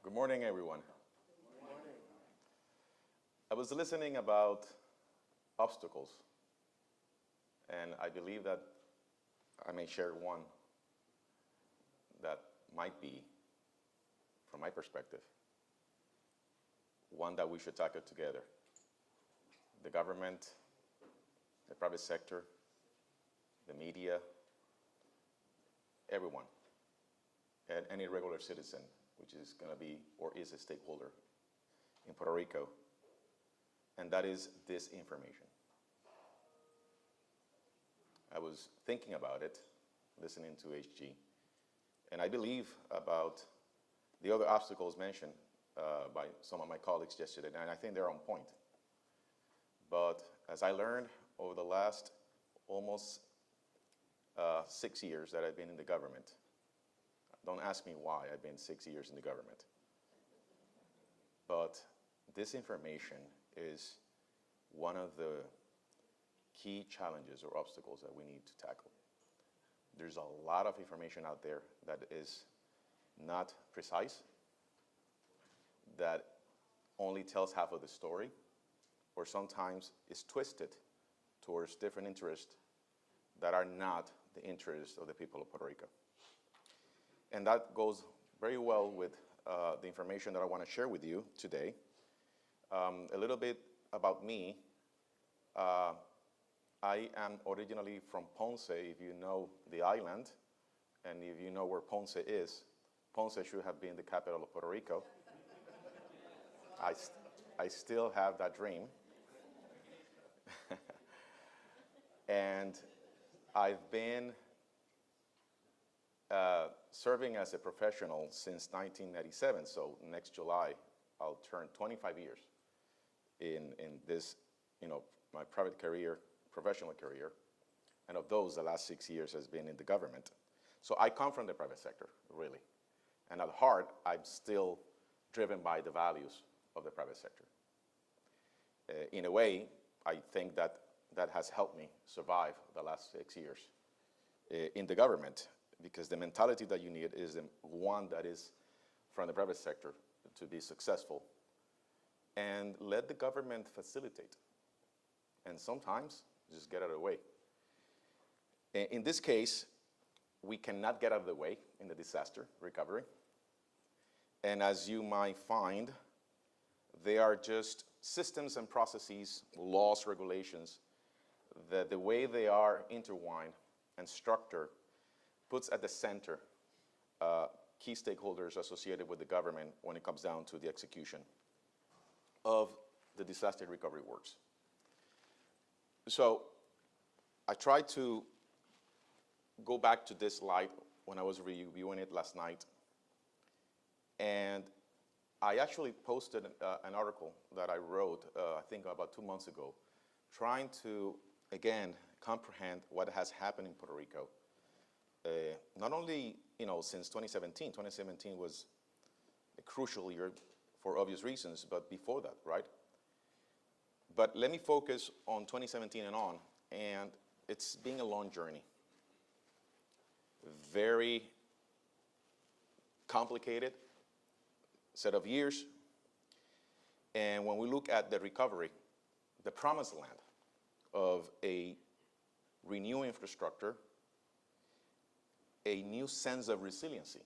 Good morning, everyone. Good morning. I was listening about obstacles, and I believe that I may share one that might be, from my perspective, one that we should tackle together. The government, the private sector, the media, everyone, and any regular citizen, which is going to be or is a stakeholder in Puerto Rico, and that is disinformation. I was thinking about it, listening to HG, and I believe about the other obstacles mentioned by some of my colleagues yesterday, and I think they're on point. But as I learned over the last almost 6 years that I've been in the government, don't ask me why I've been 6 years in the government, but disinformation is one of the key challenges or obstacles that we need to tackle. There's a lot of information out there that is not precise, that only tells half of the story, or sometimes is twisted towards different interests that are not the interests of the people of Puerto Rico. And that goes very well with the information that I want to share with you today. A little bit about me. I am originally from Ponce, if you know the island, and if you know where Ponce is, Ponce should have been the capital of Puerto Rico. I still have that dream. And I've been serving as a professional since 1997, so next July I'll turn 25 years in this, my private career, professional career, and of those, the last 6 years has been in the government. So I come from the private sector, really, and at heart, I'm still driven by the values of the private sector. In a way, I think that has helped me survive the last 6 years in the government, because the mentality that you need is the one that is from the private sector to be successful, and let the government facilitate, and sometimes just get out of the way. In this case, we cannot get out of the way in the disaster recovery, and as you might find, they are just systems and processes, laws, regulations, that the way they are intertwined and structured puts at the center key stakeholders associated with the government when it comes down to the execution of the disaster recovery works. So I tried to go back to this slide when I was reviewing it last night, and I actually posted an article that I wrote, I think about 2 months ago, trying to, again, comprehend what has happened in Puerto Rico. Not only, since 2017. 2017 was a crucial year for obvious reasons, but before that, right? But let me focus on 2017 and on, and it's been a long journey. Very complicated set of years. And when we look at the recovery, the promised land of a renewed infrastructure, a new sense of resiliency,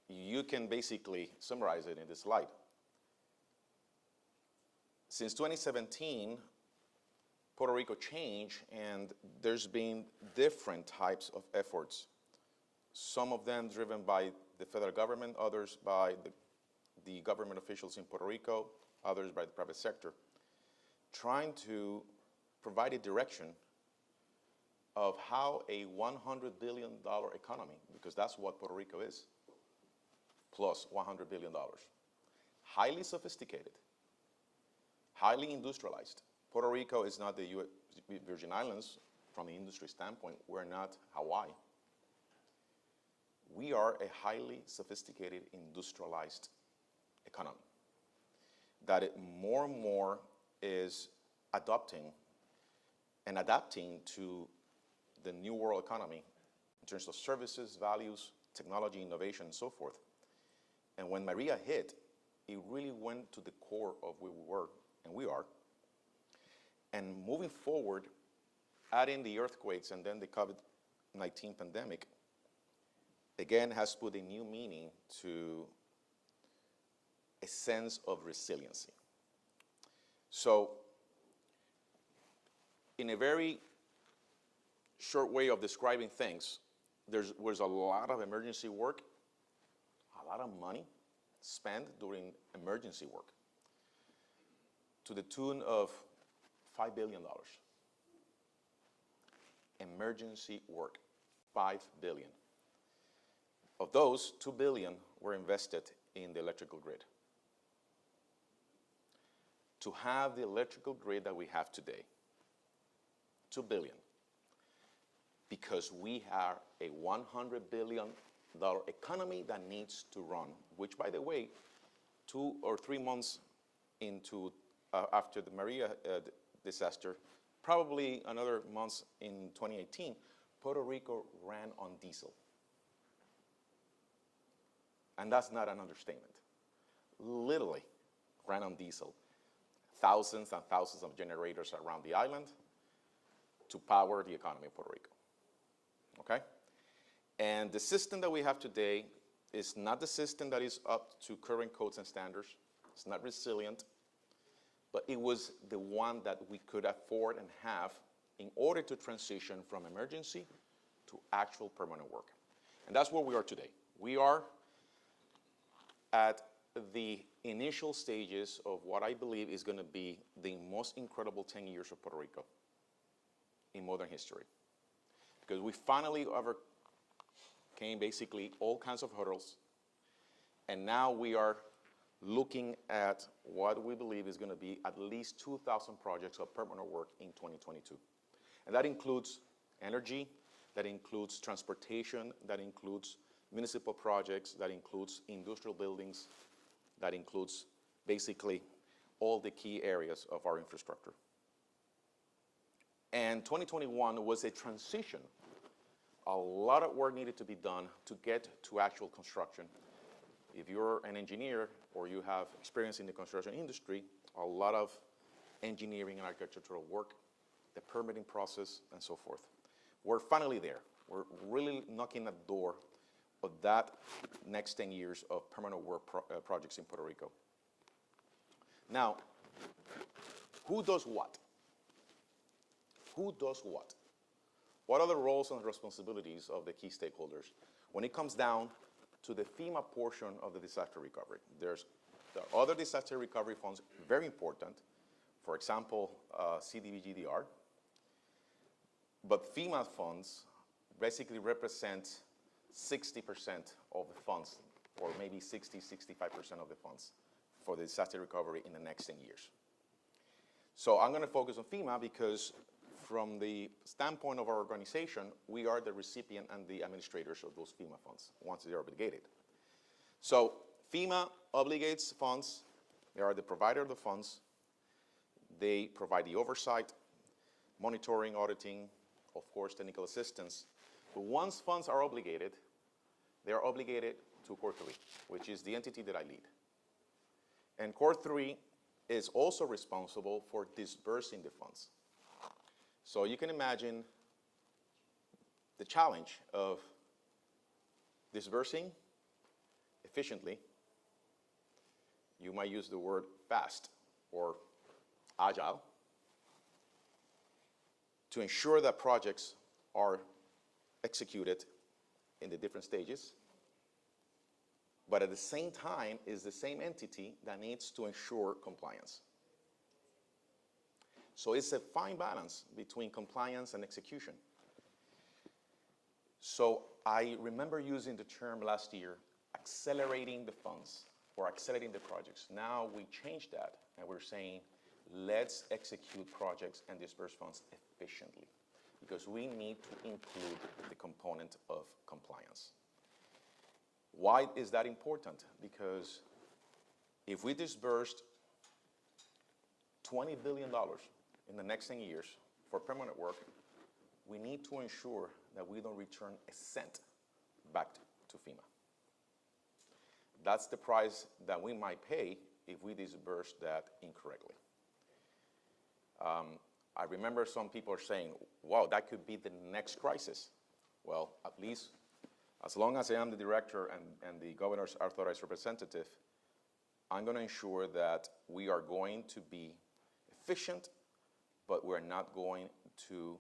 you can basically summarize it in this slide. Since 2017, Puerto Rico changed, and there's been different types of efforts, some of them driven by the federal government, others by the government officials in Puerto Rico, others by the private sector, trying to provide a direction of how a $100 billion economy, because that's what Puerto Rico is, plus $100 billion, highly sophisticated, highly industrialized. Puerto Rico is not the Virgin Islands from the industry standpoint. We're not Hawaii. We are a highly sophisticated, industrialized economy that more and more is adopting and adapting to the new world economy in terms of services, values, technology, innovation, and so forth. And when Maria hit, it really went to the core of where we were, and we are. And moving forward, adding the earthquakes and then the COVID-19 pandemic, again, has put a new meaning to a sense of resiliency. So, in a very short way of describing things, there was a lot of emergency work, a lot of money spent during emergency work to the tune of $5 billion. Emergency work, $5 billion. Of those, $2 billion were invested in the electrical grid. To have the electrical grid that we have today, $2 billion, because we are a $100 billion economy that needs to run, which, by the way, 2 or 3 months into, after the Maria disaster, probably another months in 2018, Puerto Rico ran on diesel. And that's not an understatement. Literally ran on diesel. Thousands and thousands of generators around the island to power the economy of Puerto Rico. Okay? And the system that we have today is not the system that is up to current codes and standards. It's not resilient, but it was the one that we could afford and have in order to transition from emergency to actual permanent work. And that's where we are today. We are at the initial stages of what I believe is going to be the most incredible 10 years of Puerto Rico in modern history. Because we finally overcame basically all kinds of hurdles, and now we are looking at what we believe is going to be at least 2,000 projects of permanent work in 2022. And that includes energy, that includes transportation, that includes municipal projects, that includes industrial buildings, that includes basically all the key areas of our infrastructure. And 2021 was a transition. A lot of work needed to be done to get to actual construction. If you're an engineer or you have experience in the construction industry, a lot of engineering and architectural work, the permitting process, and so forth. We're finally there. We're really knocking at the door of that next 10 years of permanent work projects in Puerto Rico. Now, who does what? Who does what? What are the roles and responsibilities of the key stakeholders when it comes down to the FEMA portion of the disaster recovery? There's the other disaster recovery funds, very important. For example, CDBG-DR. But FEMA funds basically represent 60% of the funds, or maybe 60, 65% of the funds for the disaster recovery in the next 10 years. So I'm going to focus on FEMA because from the standpoint of our organization, we are the recipient and the administrators of those FEMA funds once they're obligated. So FEMA obligates funds. They are the provider of the funds. They provide the oversight, monitoring, auditing, of course, technical assistance. But once funds are obligated, they are obligated to Core 3, which is the entity that I lead. And Core 3 is also responsible for disbursing the funds. So you can imagine the challenge of disbursing efficiently. You might use the word fast or agile to ensure that projects are executed in the different stages, but at the same time is the same entity that needs to ensure compliance. So it's a fine balance between compliance and execution. So I remember using the term last year, accelerating the funds or accelerating the projects. Now we changed that and we're saying, let's execute projects and disperse funds efficiently, because we need to include the component of compliance. Why is that important? Because if we disbursed $20 billion in the next 10 years for permanent work, we need to ensure that we don't return a cent back to FEMA. that's the price that we might pay if we disburse that incorrectly. I remember some people are saying, wow, that could be the next crisis. Well, at least as long as I am the director and the governor's authorized representative, I'm going to ensure that we are going to be efficient, but we're not going to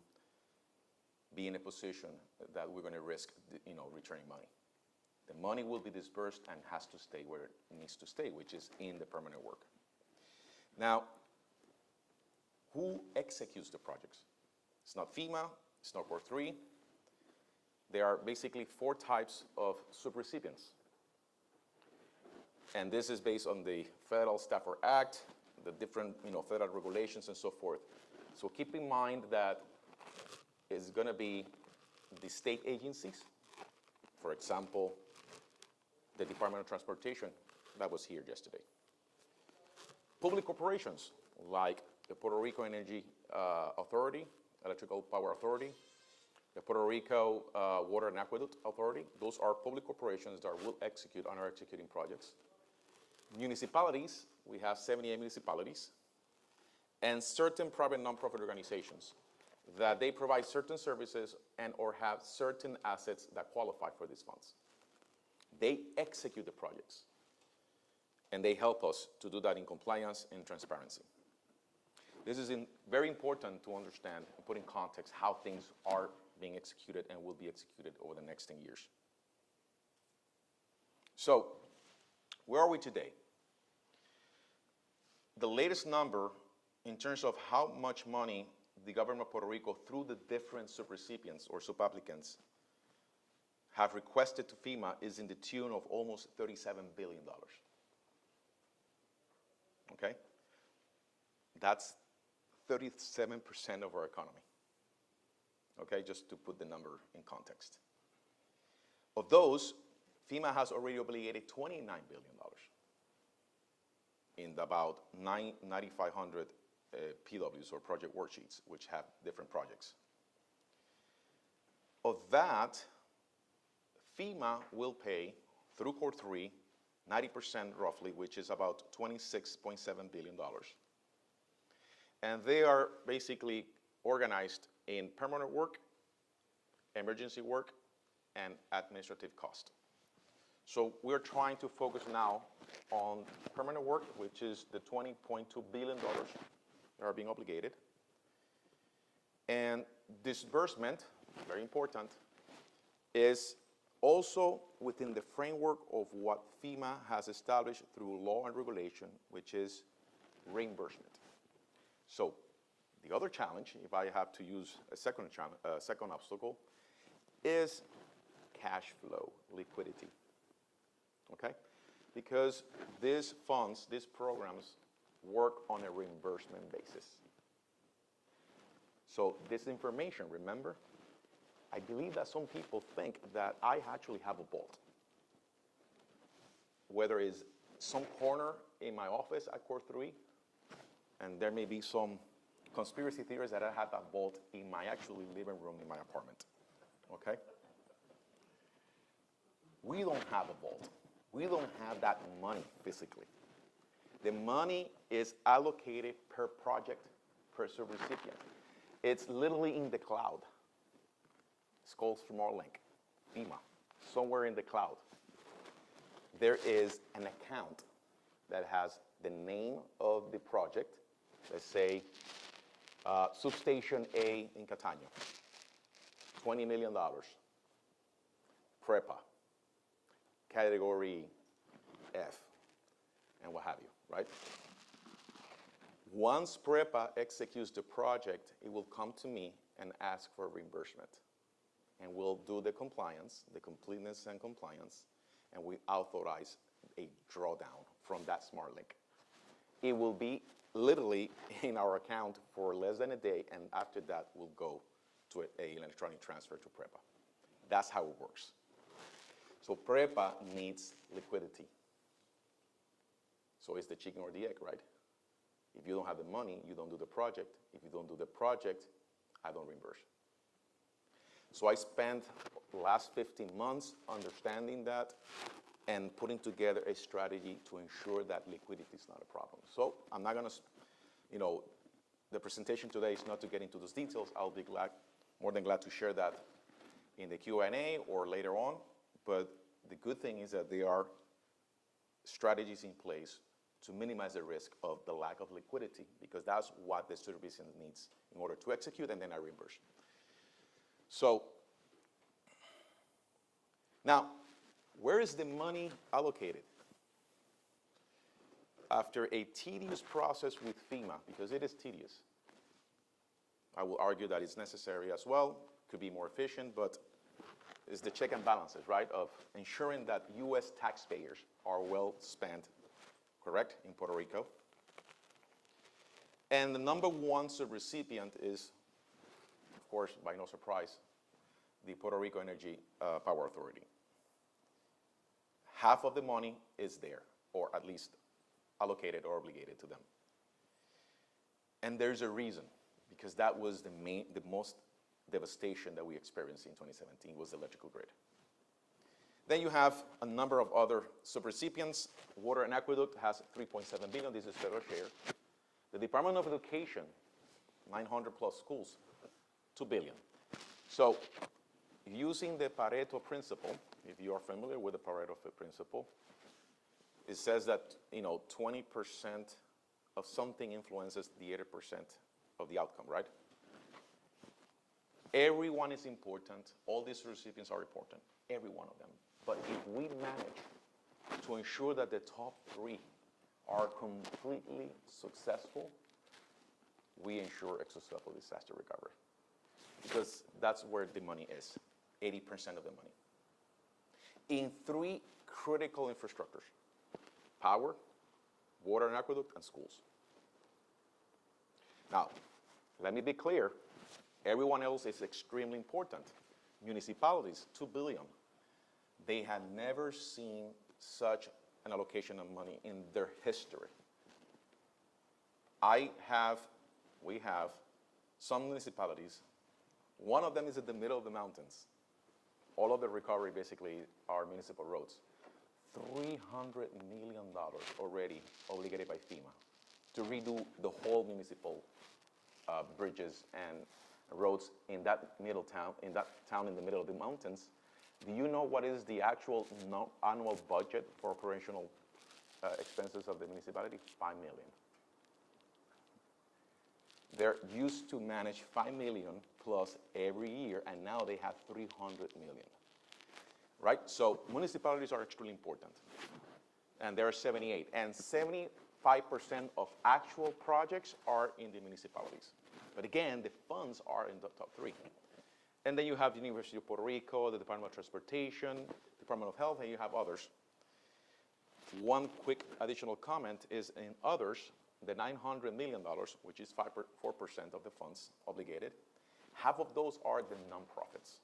be in a position that we're going to risk, returning money. The money will be disbursed and has to stay where it needs to stay, which is in the permanent work. Now, who executes the projects? It's not FEMA, it's not Puerto Rico. There are basically 4 types of subrecipients. And this is based on the Federal Stafford Act, the different federal regulations and so forth. So keep in mind that it's going to be the state agencies, for example, the Department of Transportation that was here yesterday. Public corporations like the Puerto Rico Energy Authority, Electrical Power Authority, the Puerto Rico Water and Aqueduct Authority. Those are public corporations that will execute and are executing projects. Municipalities, we have 78 municipalities, and certain private nonprofit organizations that they provide certain services and or have certain assets that qualify for these funds. They execute the projects, and they help us to do that in compliance and transparency. This is very important to understand and put in context how things are being executed and will be executed over the next 10 years. So, where are we today? The latest number in terms of how much money the government of Puerto Rico, through the different subrecipients or subapplicants, have requested to FEMA is in the tune of almost $37 billion. Okay? That's 37% of our economy. Okay, just to put the number in context. Of those, FEMA has already obligated $29 billion in about 9,500 PWs or project worksheets, which have different projects. Of that, FEMA will pay through Core 3, 90% roughly, which is about $26.7 billion. And they are basically organized in permanent work, emergency work, and administrative cost. So we're trying to focus now on permanent work, which is the $20.2 billion that are being obligated. And disbursement, very important, is also within the framework of what FEMA has established through law and regulation, which is reimbursement. So the other challenge, if I have to use a second obstacle, is cash flow, liquidity, okay? Because these funds, these programs, work on a reimbursement basis. So this information, remember, I believe that some people think that I actually have a vault. Whether it's some corner in my office at Core 3, and there may be some conspiracy theories that I have that vault in my actually living room in my apartment, okay? We don't have a vault. We don't have that money physically. The money is allocated per project, per subrecipient. It's literally in the cloud. It's called Smart-Link, FEMA, somewhere in the cloud. There is an account that has the name of the project. Let's say Substation A in Catania, $20 million. PREPA, Category F, and what have you, right? Once PREPA executes the project, it will come to me and ask for reimbursement. And we'll do the compliance, the completeness and compliance, and we authorize a drawdown from that Smart-Link. It will be literally in our account for less than a day, and after that, we'll go to an electronic transfer to PREPA. That's how it works. So PREPA needs liquidity. So it's the chicken or the egg, right? If you don't have the money, you don't do the project. If you don't do the project, I don't reimburse. So I spent the last 15 months understanding that and putting together a strategy to ensure that liquidity is not a problem. So I'm not going to, the presentation today is not to get into those details. I'll be more than glad to share that in the Q&A or later on. But the good thing is that there are strategies in place to minimize the risk of the lack of liquidity, because that's what the service needs in order to execute, and then I reimburse. So now, where is the money allocated? After a tedious process with FEMA, because it is tedious, I will argue that it's necessary as well, could be more efficient, but it's the check and balances, right, of ensuring that U.S. taxpayers are well spent, correct, in Puerto Rico. And the number one subrecipient is, of course, by no surprise, the Puerto Rico Energy Power Authority. Half of the money is there, or at least allocated or obligated to them. And there's a reason, because that was the most devastation that we experienced in 2017 was the electrical grid. Then you have a number of other subrecipients. Water and Aqueduct has $3.7 billion. This is federal share. The Department of Education, 900 plus schools, $2 billion. So using the Pareto principle, if you are familiar with the Pareto principle, it says that 20% of something influences the 80% of the outcome, right? Everyone is important. All these recipients are important, every one of them. But if we manage to ensure that the top 3 are completely successful, we ensure a successful disaster recovery. Because that's where the money is, 80% of the money. In 3 critical infrastructures: power, water and aqueduct, and schools. Now, let me be clear. Everyone else is extremely important. Municipalities, $2 billion. They had never seen such an allocation of money in their history. We have some municipalities. One of them is in the middle of the mountains. All of the recovery basically are municipal roads. $300 million already obligated by FEMA to redo the whole municipal bridges and roads in that town in the middle of the mountains. Do you know what is the actual annual budget for operational expenses of the municipality? $5 million. They're used to manage $5 million plus every year, and now they have $300 million. Right? So municipalities are extremely important. And there are 78. And 75% of actual projects are in the municipalities. But again, the funds are in the top 3. And then you have the University of Puerto Rico, the Department of Transportation, Department of Health, and you have others. One quick additional comment is in others, the $900 million, which is 4% of the funds obligated, half of those are the nonprofits,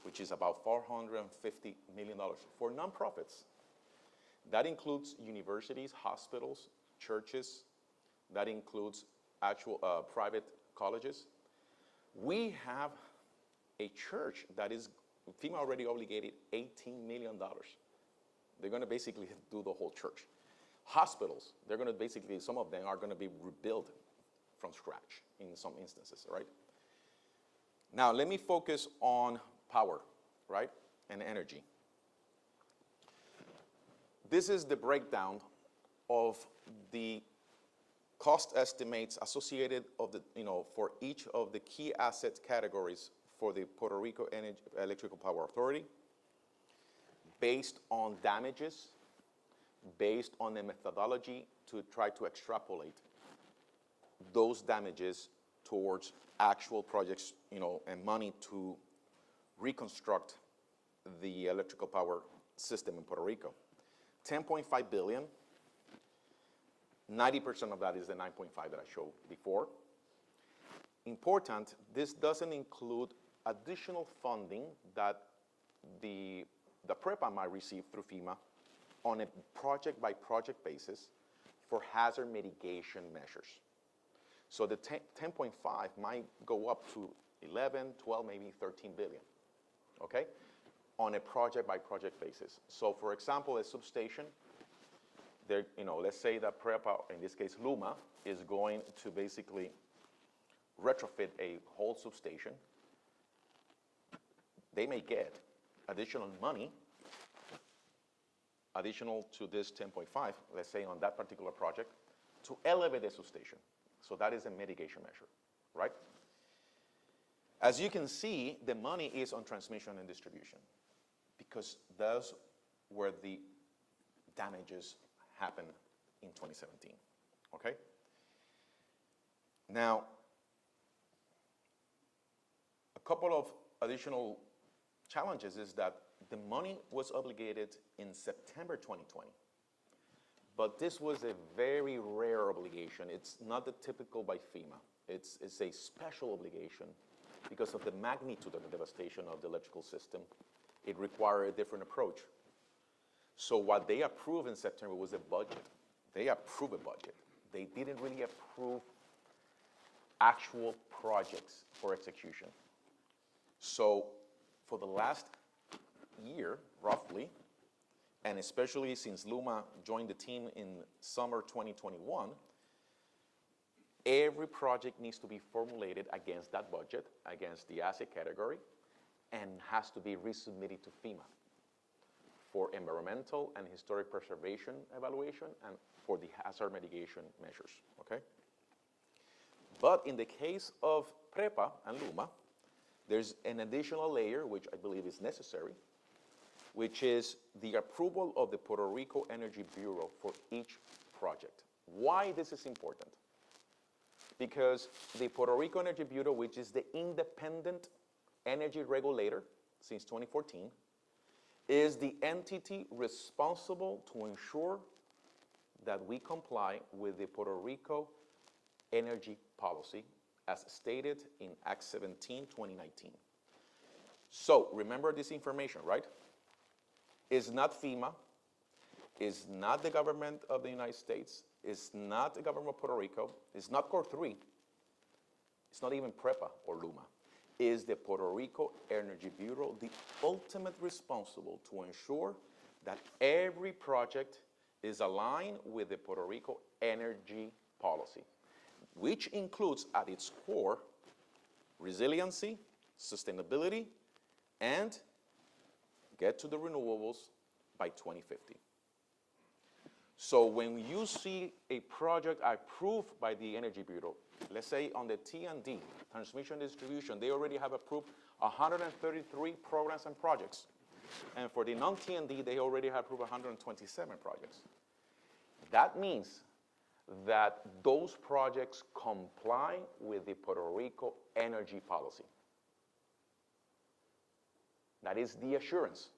which is about $450 million for nonprofits. That includes universities, hospitals, churches. That includes actual private colleges. We have a church that is, FEMA already obligated $18 million. They're going to basically do the whole church. Hospitals, they're going to basically, some of them are going to be rebuilt from scratch in some instances, right? Now, let me focus on power, right, and energy. This is the breakdown of the cost estimates associated of the, for each of the key asset categories for the Puerto Rico Electrical Power Authority, based on damages, based on a methodology to try to extrapolate those damages towards actual projects, and money to reconstruct the electrical power system in Puerto Rico. 10.5 billion, 90% of that is the 9.5 that I showed before. Important, this doesn't include additional funding that the PREPA might receive through FEMA on a project-by-project basis for hazard mitigation measures. So the 10.5 might go up to 11, 12, maybe 13 billion, okay? on a project-by-project basis. So, for example, a substation, there, let's say that PREPA, in this case LUMA, is going to basically retrofit a whole substation. They may get additional money, additional to this 10.5, let's say on that particular project, to elevate the substation. So that is a mitigation measure, right? As you can see, the money is on transmission and distribution because those were the damages happened in 2017, okay? Now, a couple of additional challenges is that the money was obligated in September 2020, but this was a very rare obligation. It's not the typical by FEMA. It's a special obligation because of the magnitude of the devastation of the electrical system. It required a different approach. So what they approved in September was a budget. They approved a budget. They didn't really approve actual projects for execution. So for the last year, roughly, and especially since LUMA joined the team in summer 2021, every project needs to be formulated against that budget, against the asset category, and has to be resubmitted to FEMA for environmental and historic preservation evaluation and for the hazard mitigation measures, okay? But in the case of PREPA and LUMA, there's an additional layer, which I believe is necessary, which is the approval of the Puerto Rico Energy Bureau for each project. Why this is important? Because the Puerto Rico Energy Bureau, which is the independent energy regulator since 2014, is the entity responsible to ensure that we comply with the Puerto Rico energy policy as stated in Act 17, 2019. So remember this information, right? It's not FEMA, it's not the government of the United States, it's not the government of Puerto Rico, it's not Core 3, it's not even PREPA or LUMA. Is the Puerto Rico Energy Bureau the ultimate responsible to ensure that every project is aligned with the Puerto Rico energy policy, which includes at its core resiliency, sustainability, and get to the renewables by 2050. So when you see a project approved by the Energy Bureau, let's say on the T&D, transmission distribution, they already have approved 133 programs and projects. And for the non-T&D, they already have approved 127 projects. That means that those projects comply with the Puerto Rico energy policy. That is the assurance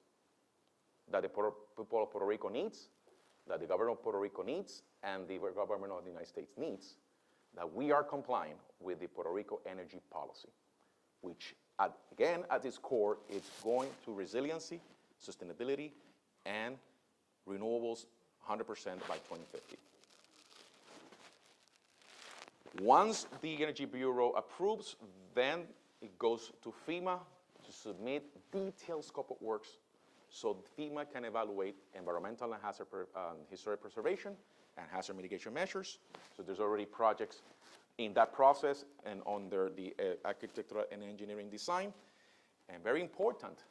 that the people of Puerto Rico needs, that the government of Puerto Rico needs, and the government of the United States needs, that we are complying with the Puerto Rico energy policy, which, again, at its core, is going to resiliency, sustainability, and renewables 100% by 2050. Once the Energy Bureau approves, then it goes to FEMA to submit detailed scope of works so FEMA can evaluate environmental and historic preservation and hazard mitigation measures. So there's already projects in that process and under the architectural and engineering design. And very important,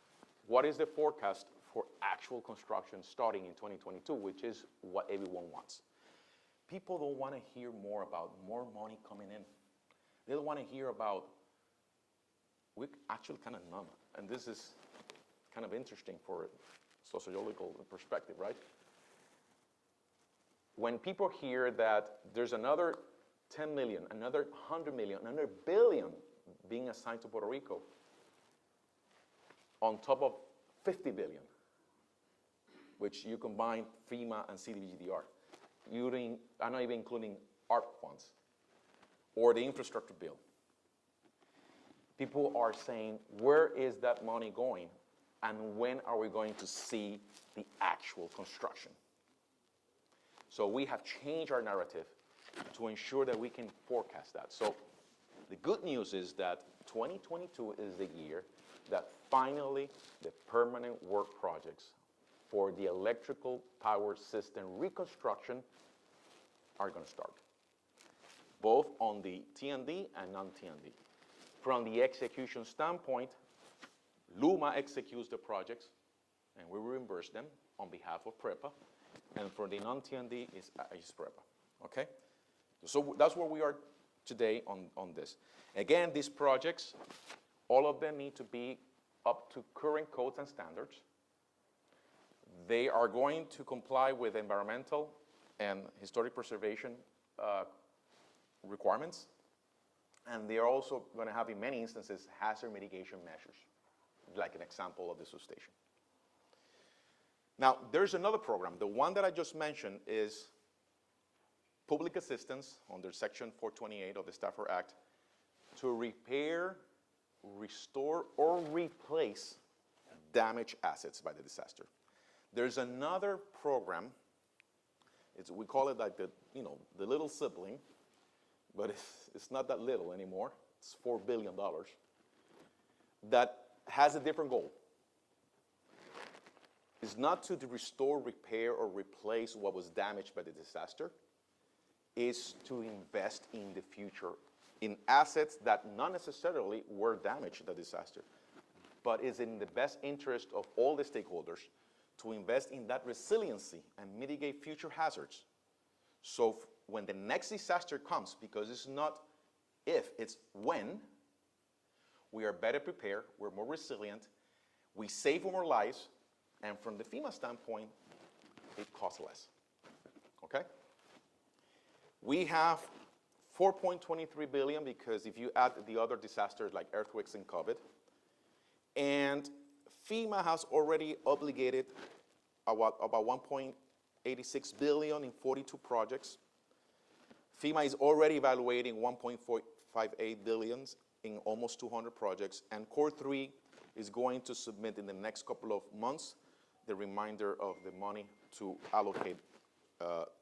what is the forecast for actual construction starting in 2022, which is what everyone wants. People don't want to hear more about more money coming in. They don't want to hear about, we're actually kind of numb. And this is kind of interesting for a sociological perspective, right? When people hear that there's another 10 million, another 100 million, another billion being assigned to Puerto Rico on top of 50 billion, which you combine FEMA and CDBGDR. I'm not even including ARP funds or the infrastructure bill. People are saying, where is that money going? And when are we going to see the actual construction? So we have changed our narrative to ensure that we can forecast that. So the good news is that 2022 is the year that finally the permanent work projects for the electrical power system reconstruction are going to start, both on the T&D and non-T&D. From the execution standpoint, LUMA executes the projects, and we reimburse them on behalf of PREPA, and for the non-T&D is PREPA, okay? So that's where we are today on this. Again, these projects, all of them need to be up to current codes and standards. They are going to comply with environmental and historic preservation requirements, and they are also going to have, in many instances, hazard mitigation measures, like an example of the substation. Now, there's another program. The one that I just mentioned is public assistance under Section 428 of the Stafford Act to repair, restore, or replace damaged assets by the disaster. There's another program. We call it like the little sibling, but it's not that little anymore. It's $4 billion. That has a different goal. It's not to restore, repair, or replace what was damaged by the disaster. It's to invest in the future in assets that not necessarily were damaged in the disaster, but is in the best interest of all the stakeholders to invest in that resiliency and mitigate future hazards. So when the next disaster comes, because it's not if, it's when, we are better prepared, we're more resilient, we save more lives, and from the FEMA standpoint, it costs less, okay? We have $4.23 billion because if you add the other disasters like earthquakes and COVID, and FEMA has already obligated about $1.86 billion in 42 projects. FEMA is already evaluating $1.458 billion in almost 200 projects, and Core 3 is going to submit in the next couple of months the remainder of the money to allocate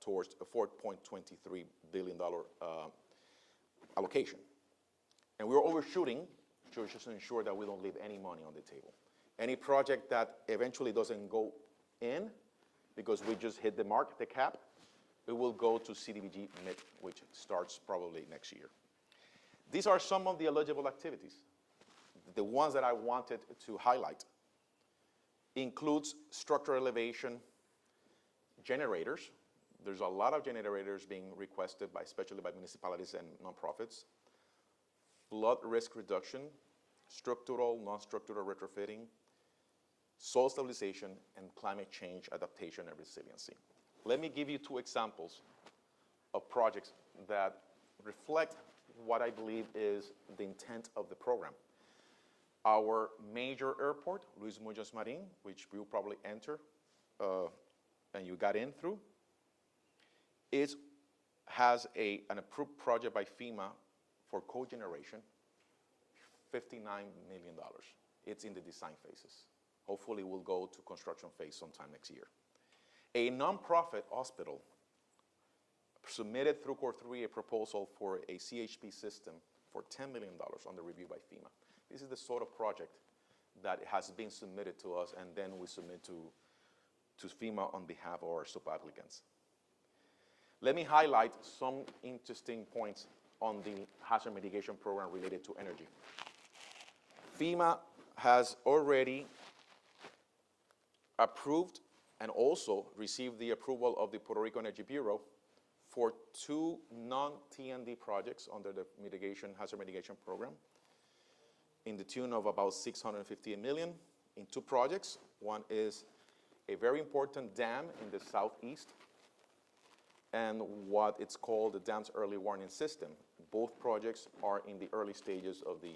towards a $4.23 billion allocation. And we're overshooting to just ensure that we don't leave any money on the table. Any project that eventually doesn't go in because we just hit the mark, the cap, it will go to CDBG MIT, which starts probably next year. These are some of the eligible activities. The ones that I wanted to highlight includes structural elevation generators. There's a lot of generators being requested, especially by municipalities and nonprofits. Flood risk reduction, structural, non-structural retrofitting, soil stabilization, and climate change adaptation and resiliency. Let me give you two examples of projects that reflect what I believe is the intent of the program. Our major airport, Luis Muñoz Marin, which you probably enter and you got in through, has an approved project by FEMA for cogeneration, $59 million. It's in the design phases. Hopefully we'll go to construction phase sometime next year. A nonprofit hospital submitted through Core 3 a proposal for a CHP system for $10 million under review by FEMA. This is the sort of project that has been submitted to us, and then we submit to FEMA on behalf of our sub-applicants. Let me highlight some interesting points on the hazard mitigation program related to energy. FEMA has already approved and also received the approval of the Puerto Rico Energy Bureau for 2 non-T&D projects under the hazard mitigation program in the tune of about $650 million in 2 projects. One is a very important dam in the southeast and what it's called the dam's early warning system. Both projects are in the early stages of the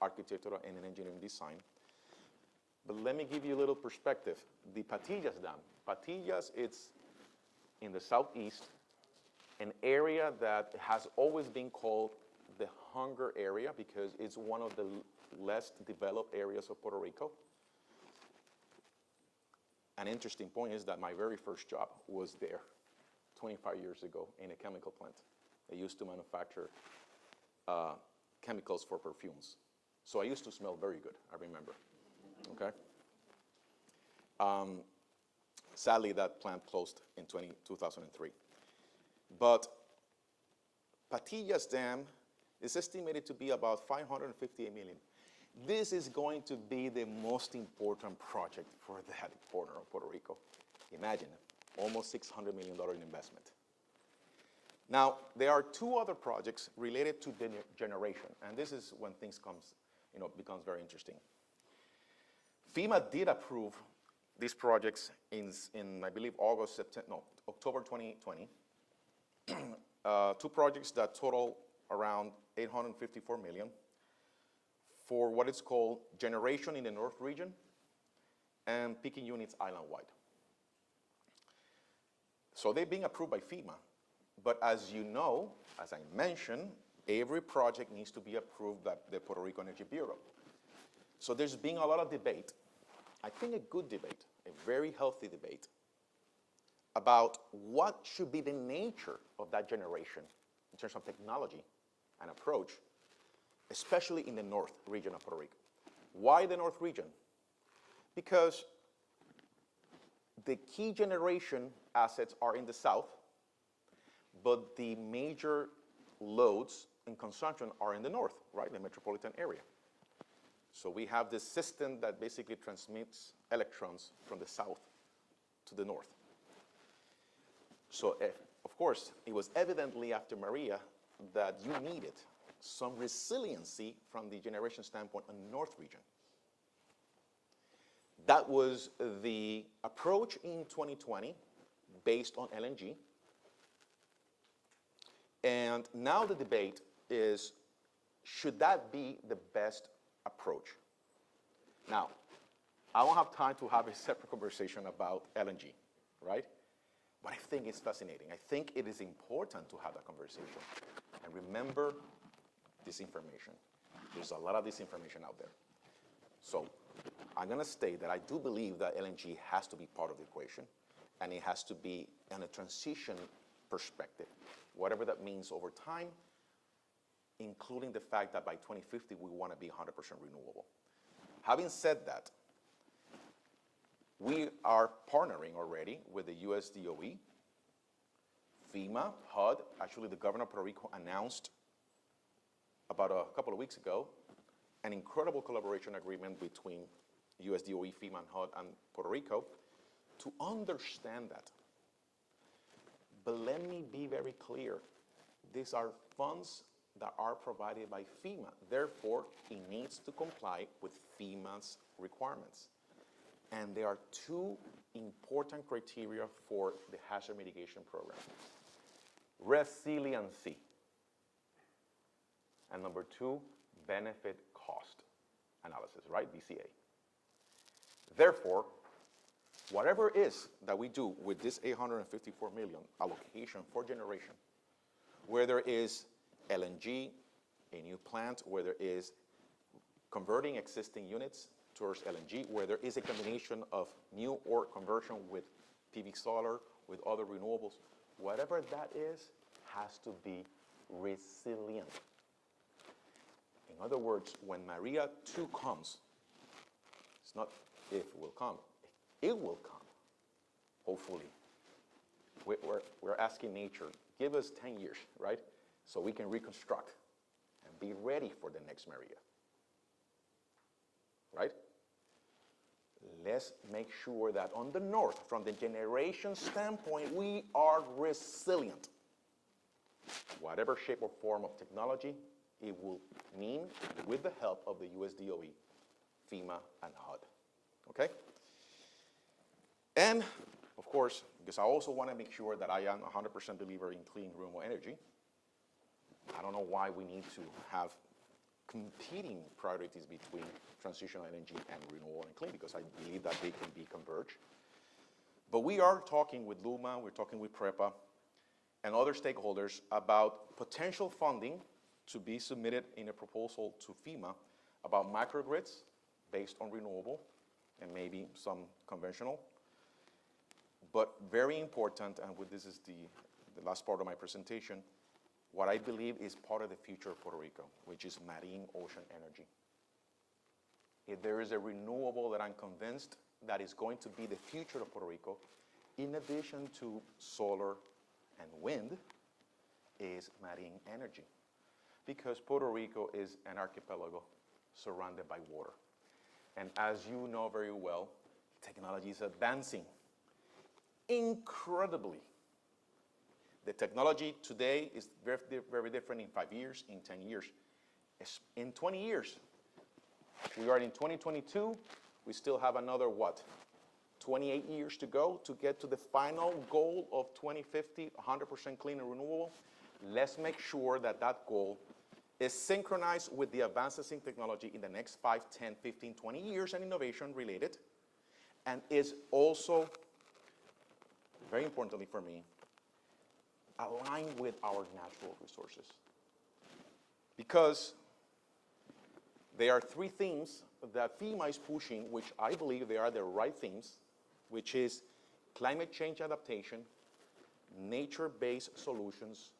architectural and engineering design. But let me give you a little perspective. The Patillas Dam. Patillas, it's in the southeast, an area that has always been called the hunger area because it's one of the less developed areas of Puerto Rico. An interesting point is that my very first job was there 25 years ago in a chemical plant. They used to manufacture chemicals for perfumes. So I used to smell very good, I remember, okay? Sadly, that plant closed in 2003. But Patillas Dam is estimated to be about $558 million. This is going to be the most important project for that corner of Puerto Rico. Imagine, almost $600 million in investment. Now, there are two other projects related to generation, and this is when things becomes very interesting. FEMA did approve these projects in I believe, October 2020. Two projects that total around $854 million for what is called generation in the North region and peaking units island-wide. So they're being approved by FEMA, but as you know, as I mentioned, every project needs to be approved by the Puerto Rico Energy Bureau. So there's been a lot of debate, I think a good debate, a very healthy debate, about what should be the nature of that generation in terms of technology and approach, especially in the North region of Puerto Rico. Why the North region? Because the key generation assets are in the South, but the major loads and consumption are in the North, right, the metropolitan area. So we have this system that basically transmits electrons from the South to the North. So, of course, it was evidently after Maria that you needed some resiliency from the generation standpoint in the North region. That was the approach in 2020 based on LNG. And now the debate is, should that be the best approach? Now, I won't have time to have a separate conversation about LNG, right? But I think it's fascinating. I think it is important to have that conversation. And remember disinformation. There's a lot of disinformation out there. So I'm going to state that I do believe that LNG has to be part of the equation, and it has to be in a transition perspective, whatever that means over time, including the fact that by 2050 we want to be 100% renewable. Having said that, we are partnering already with the US DOE, FEMA, HUD. Actually, the governor of Puerto Rico announced about a couple of weeks ago an incredible collaboration agreement between US DOE, FEMA, and HUD and Puerto Rico to understand that. But let me be very clear. These are funds that are provided by FEMA. Therefore, it needs to comply with FEMA's requirements. And there are two important criteria for the hazard mitigation program. Resiliency. And number two, benefit cost analysis, right? BCA. Therefore, whatever it is that we do with this $854 million allocation for generation, whether it is LNG, a new plant, whether it is converting existing units towards LNG, where there is a combination of new or conversion with PV solar, with other renewables, whatever that is, has to be resilient. In other words, when Maria 2 comes, it's not if it will come, it will come, hopefully. We're asking nature, give us 10 years, right? So we can reconstruct and be ready for the next Maria, right? Let's make sure that on the North, from the generation standpoint, we are resilient. Whatever shape or form of technology, it will mean with the help of the US DOE, FEMA, and HUD, okay? And, of course, because I also want to make sure that I am a 100% believer in clean, renewable energy, I don't know why we need to have competing priorities between transitional energy and renewable and clean, because I believe that they can be converged. But we are talking with LUMA, we're talking with PREPA, and other stakeholders about potential funding to be submitted in a proposal to FEMA about microgrids based on renewable and maybe some conventional. But very important, and this is the last part of my presentation, what I believe is part of the future of Puerto Rico, which is marine ocean energy. if there is a renewable that I'm convinced that is going to be the future of Puerto Rico, in addition to solar and wind, is marine energy. Because Puerto Rico is an archipelago surrounded by water. And as you know very well, technology is advancing incredibly. The technology today is very, very different in 5 years, in 10 years. In 20 years, we are in 2022, we still have another, what, 28 years to go to get to the final goal of 2050, 100% clean and renewable. Let's make sure that that goal is synchronized with the advances in technology in the next 5, 10, 15, 20 years and innovation related, and is also, very importantly for me, aligned with our natural resources. Because there are 3 themes that FEMA is pushing, which I believe they are the right themes, which is climate change adaptation, nature-based solutions,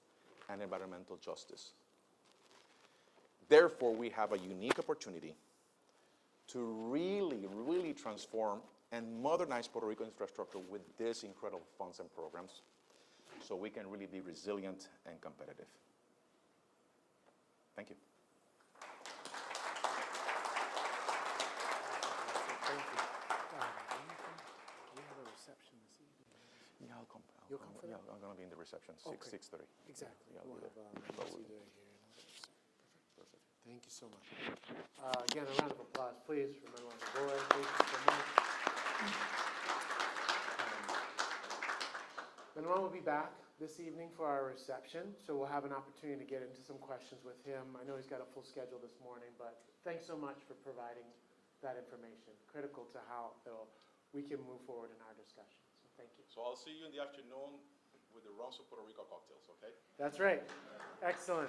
and environmental justice. Therefore, we have a unique opportunity to really, really transform and modernize Puerto Rico infrastructure with these incredible funds and programs so we can really be resilient and competitive. Thank you. Thank you. We have a reception this evening. Yeah, I'll come. You'll come for that? Yeah, I'm going to be in the reception, Okay. 6:30. Exactly. Yeah, We'll I'll be have there. here. Perfect. Thank you so much. Again, a round of applause, please, for Manuel and Laboy. Thank you so much. Manuel will be back this evening for our reception, so we'll have an opportunity to get into some questions with him. I know he's got a full schedule this morning, but thanks so much for providing that information, critical to how we can move forward in our discussion. So thank you. So I'll see you in the afternoon with the Rum of Puerto Rico cocktails, okay? That's right. Excellent.